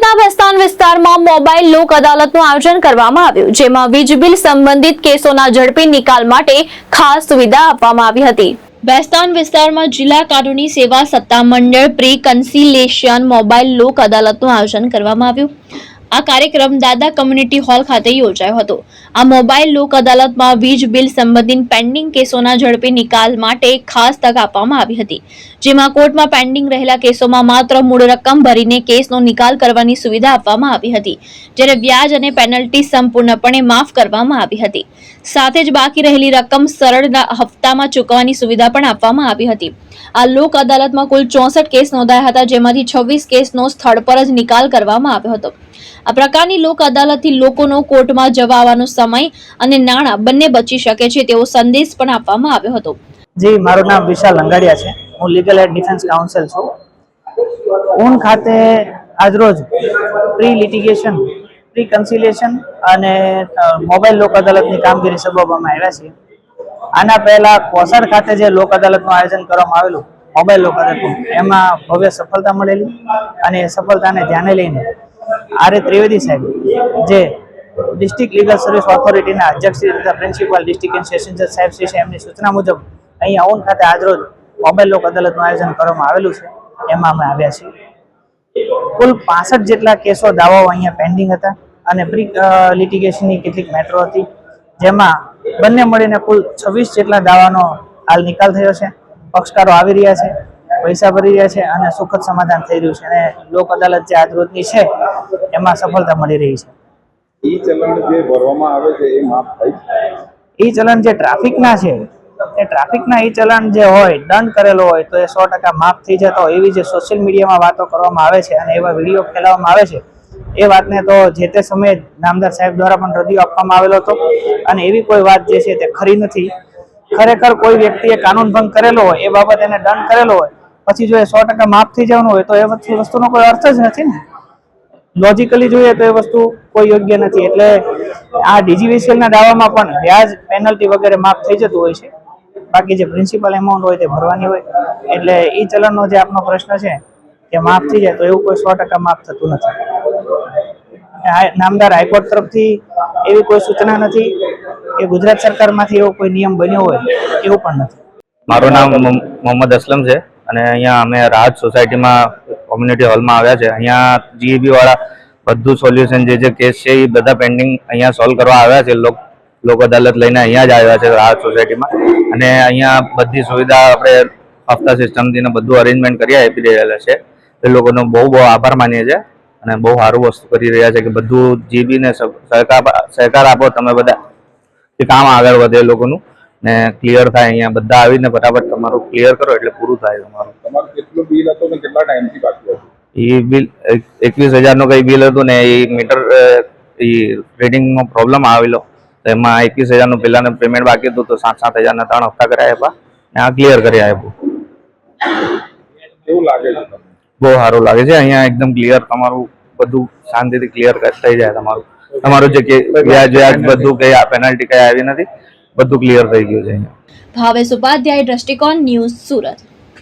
સુરતના વેસ્તાન વિસ્તારમાં મોબાઈલ લોક અદાલતનું આયોજન કરવામાં આવ્યું, જેમાં વીજ બિલ સંબંધિત કેસોના ઝડપી નિકાલ માટે ખાસ સુવિધા આપવામાં આવી હતી। વેસ્તાન વિસ્તારમાં જિલ્લા કાનૂની સેવા સત્તામંડળ પ્રી કન્સિલેશન મોબાઈલ લોક અદાલતનું આયોજન કરવામાં આવ્યું। આ કાર્યક્રમ દાદા કમ્યુનિટી હોલ ખાતે યોજાયો હતો। આ મોબાઈલ લોક અદાલતમાં વીજ બિલ સંબંધિત પેન્ડિંગ કેસોના ઝડપી નિકાલ માટે ખાસ તક આપવામાં આવી હતી, જેમાં કોર્ટમાં પેન્ડિંગ રહેલા કેસોમાં માત્ર મૂળ રકમ ભરીને કેસનો નિકાલ કરવાની સુવિધા આપવામાં આવી હતી, જ્યારે વ્યાજ અને પેનલ્ટી સંપૂર્ણપણે માફ કરવામાં આવી હતી। સાથે જ બાકી રહેલી રકમ સરળ હપ્તામાં ચૂકવવાની સુવિધા પણ આપવામાં આવી હતી। આ લોક અદાલતમાં કુલ 64 કેસ નોંધાયા હતા, જેમાંથી 26 કેસનો સ્થળ પર જ નિકાલ કરવામાં આવ્યો હતો। આ પ્રકારની લોક અદાલતથી લોકોનો કોર્ટમાં જવા આવવાનો સમય અને નાણાં બંને બચી શકે છે તેવો સંદેશ પણ આપવામાં આવ્યો હતો। જી, મારું નામ વિશાલ લંગાડિયા છે। હું લીગલ એડ ડિફેન્સ કાઉન્સિલ છું। ઊન ખાતે આજરોજ પ્રી લિટિગેશન, પ્રી કન્સિલેશન અને મોબાઈલ લોક અદાલતની કામગીરી સંભાળવામાં આવ્યા છે। આના પહેલા કોસાડ ખાતે જે લોક અદાલતનું આયોજન કરવામાં આવેલું મોબાઈલ લોક અદાલતનું, એમાં ભવ્ય સફળતા મળેલી અને એ સફળતાને ધ્યાને લઈને આર એ ત્રિવેદી સાહેબ, જે ડિસ્ટ્રિક્ટ લીગલ સર્વિસ ઓથોરિટીના અધ્યક્ષ તથા પ્રિન્સિપાલ ડિસ્ટ્રિક્ટ એન્ડ સેશન જજ સાહેબ શ્રી છે, એમની સૂચના મુજબ અહીંયા ઊન ખાતે આજરોજ મોબાઈલ લોક અદાલતનું આયોજન કરવામાં આવેલું છે। એમાં અમે આવ્યા છીએ। કુલ 65 જેટલા કેસો દાવાઓ અહીંયા પેન્ડિંગ હતા અને પ્રી લિટિગેશનની કેટલીક મેટરો હતી, જેમાં બંને મળીને કુલ 26 જેટલા દાવાનો હાલ નિકાલ થયો છે। પક્ષકારો આવી રહ્યા છે, પૈસા ભરી રહ્યા છે અને સુખદ સમાધાન થઈ રહ્યું છે અને લોક અદાલત જે આજરોજની છે એમાં સફળતા મળી રહી છે। ઈ ચલણ જે ભરવામાં આવે છે એ માફ થાય છે? ઈ ચલણ જે ટ્રાફિકના છે, એ ટ્રાફિકના ઈ ચલણ જે હોય, દંડ કરેલો હોય તો એ 100% માફ થઈ જતો હોય એવી જે સોશિયલ મીડિયામાં વાતો કરવામાં આવે છે અને એવા વિડીયો ફેલાવવામાં આવે છે, એ વાતને તો જે તે સમયે નામદાર સાહેબ દ્વારા પણ રદિયો આપવામાં આવેલો હતો અને એવી કોઈ વાત જે છે તે ખરી નથી। ખરેખર કોઈ વ્યક્તિએ કાનૂન ભંગ કરેલો હોય, એ બાબત એને દંડ કરેલો હોય, પછી જો એ 100% માફ થઈ જવાનું હોય તો એ વસ્તુનો કોઈ અર્થ જ નથી ને। લોજિકલી જોઈએ તો એ વસ્તુ કોઈ યોગ્ય નથી। એટલે આ ડીજીવીસીએલના દાવામાં પણ વ્યાજ, પેનલ્ટી વગેરે માફ થઈ જતું હોય છે, બાકી જે પ્રિન્સિપલ એમાઉન્ટ હોય તે ભરવાની હોય। એટલે ઈ ચલણનો જે આપનો પ્રશ્ન છે કે માફ થઈ જાય, તો એવું કોઈ 100% માફ થતું નથી। નામદાર હાઈકોર્ટ તરફથી એવી કોઈ સૂચના નથી કે ગુજરાત સરકારમાંથી એવો કોઈ નિયમ બન્યો હોય, એવું પણ નથી। મારું નામ મોહમ્મદ અસલમ છે અને અહીંયા અમે રાહત સોસાયટીમાં કોમ્યુનિટી હોલમાં આવ્યા છે। અહીંયા જીએબી વાળા બધું સોલ્યુશન જે કેસ છે એ બધા પેન્ડિંગ અહીંયા સોલ્વ કરવા આવ્યા છે। લોક અદાલત લઈને અહીંયા જ આવ્યા છે રાહત સોસાયટીમાં અને અહીંયા બધી સુવિધા આપણે હપ્તા સિસ્ટમથી ને બધું અરેન્જમેન્ટ કરી આપી રહેલા છે। એ લોકોનો બહુ આભાર માનીએ છીએ અને બહુ સારું વસ્તુ કરી રહ્યા છે કે બધું જીબીને સહકાર આપો તમે બધા, કે કામ આગળ વધે એ લોકોનું ને ક્લિયર થાય। અહીંયા બધા આવીને ફટાફટ તમારું ક્લિયર કરો એટલે પૂરું થાય તમારું। તમારું કેટલું બિલ હતું ને કેટલા ટાઈમથી બાકી હતું? એ બિલ 21,000નું કંઈ બિલ હતું ને એ મીટર રીડિંગનો પ્રોબ્લેમ આવેલો, તો એમાં 21,000નું પહેલાંનું પેમેન્ટ બાકી હતું, તો 7,000ના 3 હપ્તા કરી આપ્યા ને આ ક્લિયર કરી આપ્યું। કેવું લાગે છે તમને? બહુ સારું લાગે છે। અહીંયા એકદમ ક્લિયર તમારું બધું શાંતિથી ક્લિયર થઈ જાય। તમારું જે વ્યાજ બધું કંઈ પેનલ્ટી કંઈ આવી નથી, બધું ક્લિયર થઈ ગયું છે અહીંયા। ભાવેશ ઉપાધ્યાય, દ્રષ્ટિકોણ ન્યૂઝ, સુરત।